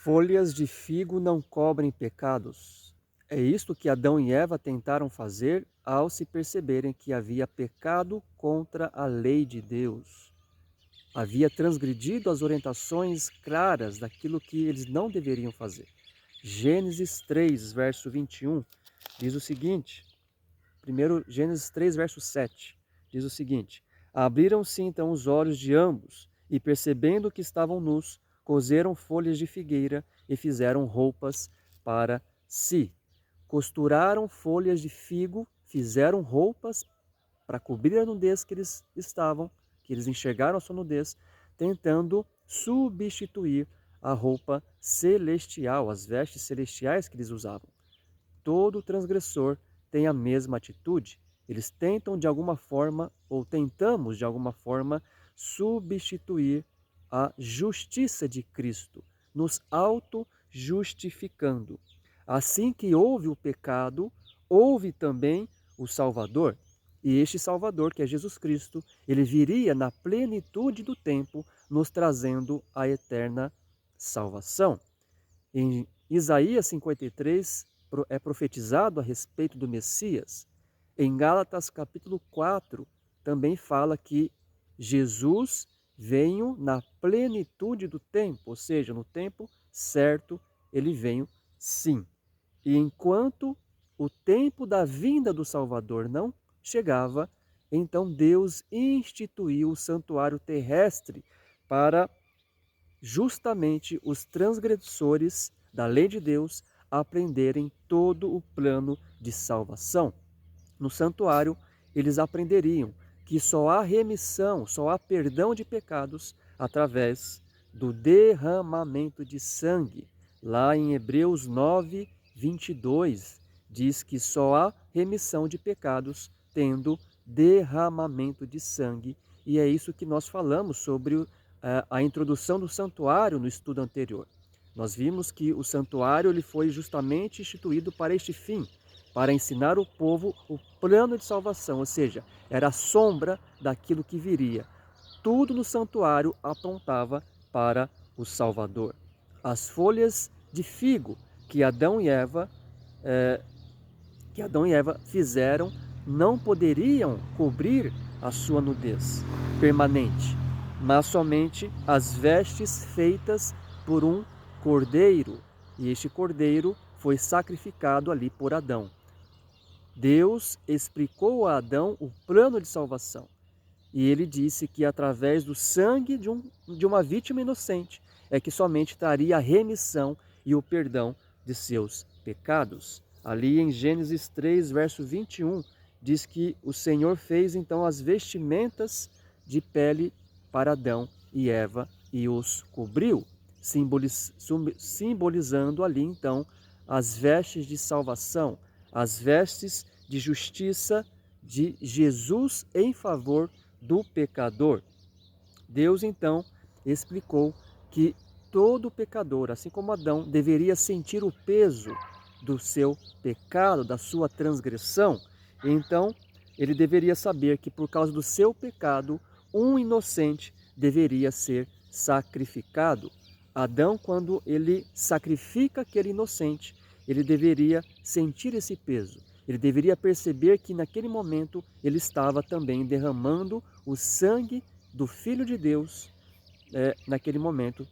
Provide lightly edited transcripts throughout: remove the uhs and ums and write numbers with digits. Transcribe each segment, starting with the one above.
Folhas de figo não cobrem pecados. É isto que Adão e Eva tentaram fazer ao se perceberem que havia pecado contra a lei de Deus. Havia transgredido as orientações claras daquilo que eles não deveriam fazer. Gênesis 3, verso 21, diz o seguinte, primeiro Gênesis 3, verso 7, diz o seguinte: Abriram-se então os olhos de ambos, e percebendo que estavam nus, coseram folhas de figueira e fizeram roupas para si. Costuraram folhas de figo, fizeram roupas para cobrir a nudez que eles enxergaram a sua nudez, tentando substituir a roupa celestial, as vestes celestiais que eles usavam. Todo transgressor tem a mesma atitude. Eles tentam de alguma forma, ou tentamos de alguma forma, substituir a justiça de Cristo, nos auto-justificando. Assim que houve o pecado, houve também o Salvador. E este Salvador, que é Jesus Cristo, ele viria na plenitude do tempo, nos trazendo a eterna salvação. Em Isaías 53 é profetizado a respeito do Messias. Em Gálatas capítulo 4 também fala que Jesus veio na plenitude do tempo, ou seja, no tempo certo ele veio sim. E enquanto o tempo da vinda do Salvador não chegava, então Deus instituiu o santuário terrestre para justamente os transgressores da lei de Deus aprenderem todo o plano de salvação. No santuário, eles aprenderiam que só há remissão, só há perdão de pecados através do derramamento de sangue. Lá em Hebreus 9, 22, diz que só há remissão de pecados tendo derramamento de sangue. E é isso que nós falamos sobre a introdução do santuário no estudo anterior. Nós vimos que o santuário ele foi justamente instituído para este fim, para ensinar o povo o plano de salvação, ou seja, era a sombra daquilo que viria. Tudo no santuário apontava para o Salvador. As folhas de figo que Adão e Eva fizeram não poderiam cobrir a sua nudez permanente, mas somente as vestes feitas por um cordeiro. E este cordeiro foi sacrificado ali por Adão. Deus explicou a Adão o plano de salvação. E ele disse que através do sangue de uma vítima inocente é que somente traria a remissão e o perdão de seus pecados. Ali em Gênesis 3, verso 21, diz que o Senhor fez então as vestimentas de pele para Adão e Eva e os cobriu, simbolizando ali então as vestes de salvação, as vestes de justiça de Jesus em favor do pecador. Deus então explicou que todo pecador, assim como Adão, deveria sentir o peso do seu pecado, da sua transgressão. Então, ele deveria saber que por causa do seu pecado, um inocente deveria ser sacrificado. Adão, quando ele sacrifica aquele inocente, ele deveria sentir esse peso. Ele deveria perceber que naquele momento ele estava também derramando o sangue do Filho de Deus, naquele momento,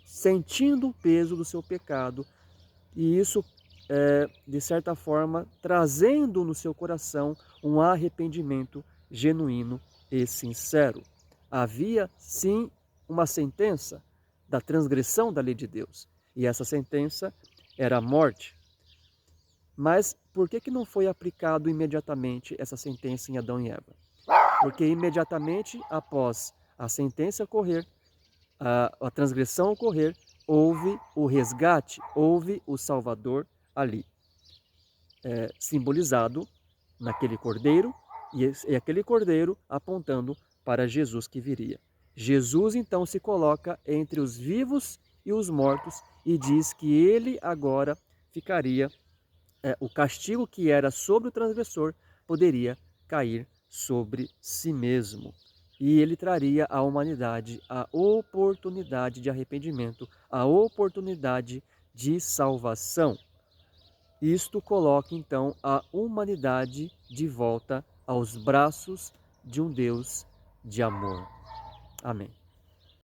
sentindo o peso do seu pecado, e isso, de certa forma, trazendo no seu coração um arrependimento genuíno e sincero. Havia, sim, uma sentença da transgressão da lei de Deus, e essa sentença era a morte. Mas por que não foi aplicado imediatamente essa sentença em Adão e Eva? Porque imediatamente após a sentença ocorrer, a transgressão ocorrer, houve o resgate, houve o Salvador ali, simbolizado naquele cordeiro, e aquele cordeiro apontando para Jesus que viria. Jesus então se coloca entre os vivos e os mortos e diz que ele agora ficaria, o castigo que era sobre o transgressor poderia cair sobre si mesmo. e ele traria à humanidade a oportunidade de arrependimento, a oportunidade de salvação. Isto coloca então a humanidade de volta aos braços de um Deus de amor. Amém.